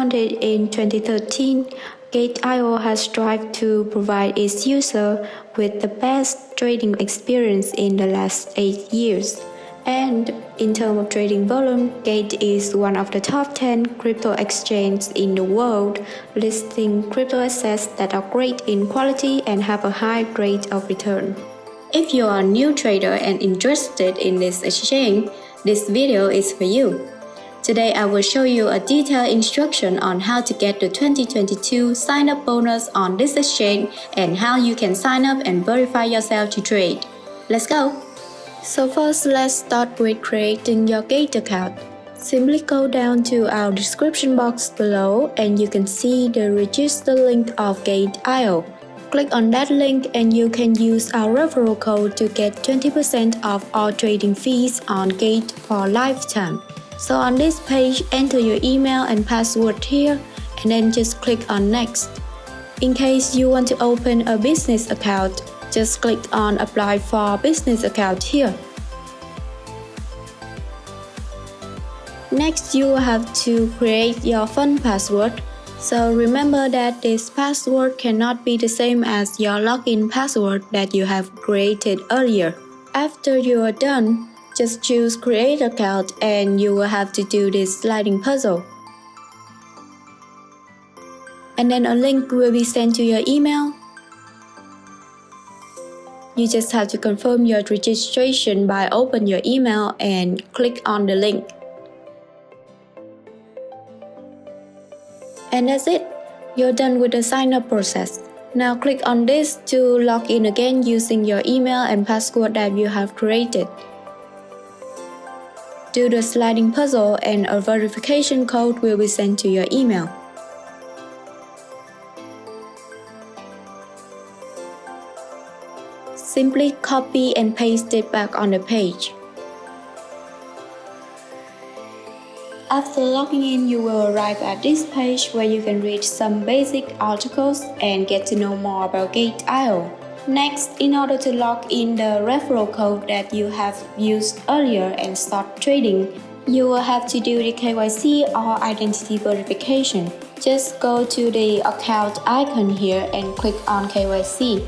Founded in 2013, Gateio has strived to provide its users with the best trading experience in the last 8 years. And in terms of trading volume, Gate is one of the top 10 crypto exchanges in the world, listing crypto assets that are great in quality and have a high rate of return. If you are a new trader and interested in this exchange, this video is for you. Today I will show you a detailed instruction on how to get the 2022 sign-up bonus on this exchange and how you can sign up and verify yourself to trade. Let's go! So first, let's start with creating your Gate account. Simply go down to our description box below and you can see the register link of Gateio. Click on that link and you can use our referral code to get 20% off all trading fees on Gate for a lifetime. So on this page, enter your email and password here and then just click on next. In case you want to open a business account, just click on apply for business account here. Next, you will have to create your fund password. So remember that this password cannot be the same as your login password that you have created earlier. After you are done, just choose create account and you will have to do this sliding puzzle. And then a link will be sent to your email. You just have to confirm your registration by open your email and click on the link. And that's it. You're done with the sign-up process. Now click on this to log in again using your email and password that you have created. Do the sliding puzzle and a verification code will be sent to your email. Simply copy and paste it back on the page. After logging in, you will arrive at this page where you can read some basic articles and get to know more about Gateio. Next, in order to log in the referral code that you have used earlier and start trading, you will have to do the KYC or identity verification. Just go to the account icon here and click on KYC.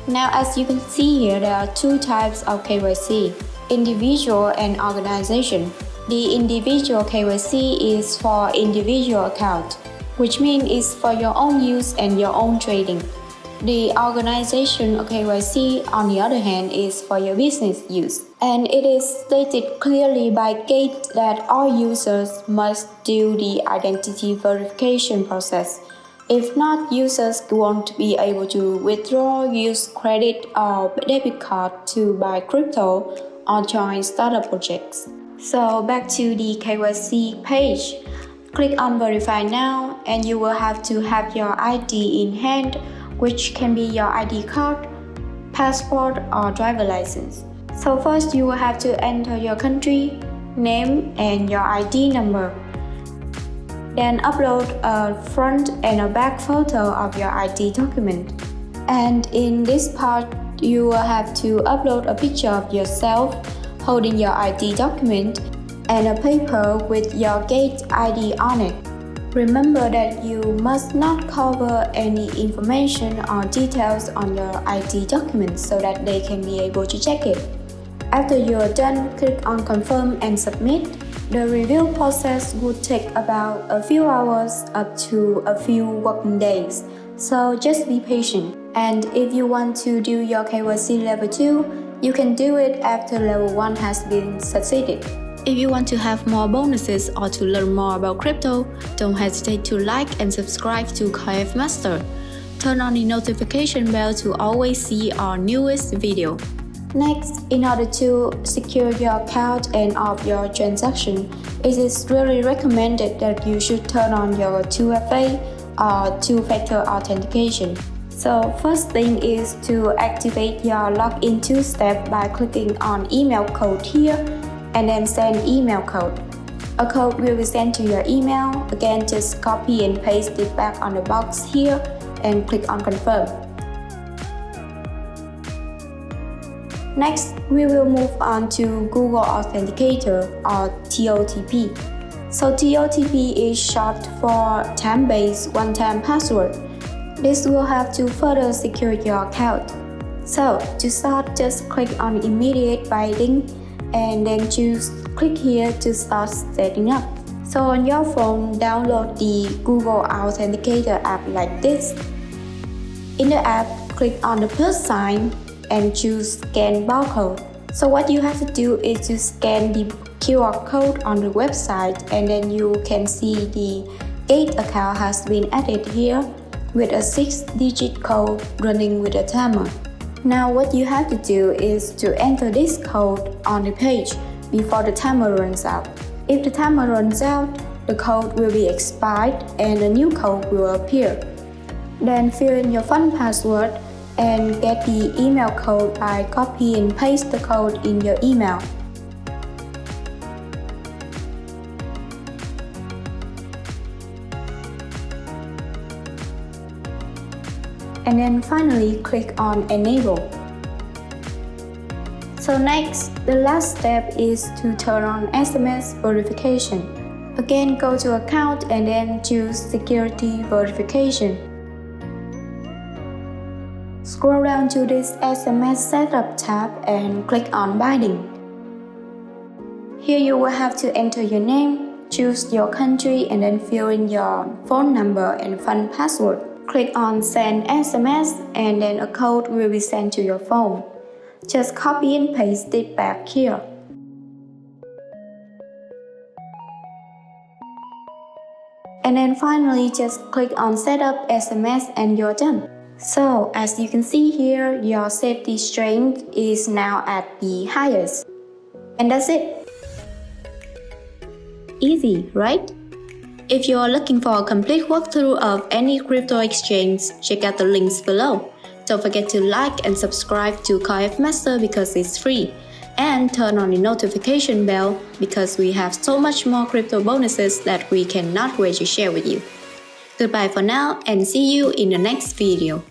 Now as you can see here, there are two types of KYC, individual and organization. The individual KYC is for individual account, which means it's for your own use and your own trading. The organization KYC, on the other hand, is for your business use. And it is stated clearly by Gate that all users must do the identity verification process. If not, users won't be able to withdraw, use credit or debit card to buy crypto or join startup projects. So back to the KYC page. Click on Verify Now and you will have to have your ID in hand, which can be your ID card, passport or driver license. So first you will have to enter your country, name and your ID number. Then upload a front and a back photo of your ID document. And in this part, you will have to upload a picture of yourself holding your ID document and a paper with your Gate ID on it. Remember that you must not cover any information or details on your ID document so that they can be able to check it. After you are done, click on Confirm and Submit. The review process would take about a few hours up to a few working days, so just be patient. And if you want to do your KYC level 2, you can do it after level 1 has been succeeded. If you want to have more bonuses or to learn more about crypto, don't hesitate to like and subscribe to CoinF Master. Turn on the notification bell to always see our newest video. Next, in order to secure your account and of your transaction, it is really recommended that you should turn on your 2FA or two-factor authentication. So first thing is to activate your login two-step by clicking on email code here and then send email code. A code will be sent to your email. Again, just copy and paste it back on the box here and click on confirm. Next, we will move on to Google Authenticator or TOTP. So TOTP is short for time-based one-time password. This will help to further secure your account. So to start, just click on immediate binding and then click here to start setting up. So on your phone, download the Google Authenticator app like this. In the app, click on the plus sign and choose scan barcode. So what you have to do is to scan the QR code on the website, and then you can see the Gate account has been added here with a 6-digit code running with a timer. Now what you have to do is to enter this code on the page before the timer runs out. If the timer runs out, the code will be expired and a new code will appear. Then fill in your fun password and get the email code by copy and paste the code in your email. And then finally click on Enable. So next, the last step is to turn on SMS verification. Again, go to Account and then choose Security Verification. Scroll down to this SMS Setup tab and click on Binding. Here you will have to enter your name, choose your country, and then fill in your phone number and fun password. Click on Send SMS and then a code will be sent to your phone. Just copy and paste it back here. And then finally just click on Setup SMS and you're done. So as you can see here, your safety strength is now at the highest. And that's it. Easy, right? If you are looking for a complete walkthrough of any crypto exchange, check out the links below. Don't forget to like and subscribe to CoinF Master because it's free. And turn on the notification bell because we have so much more crypto bonuses that we cannot wait to share with you. Goodbye for now and see you in the next video.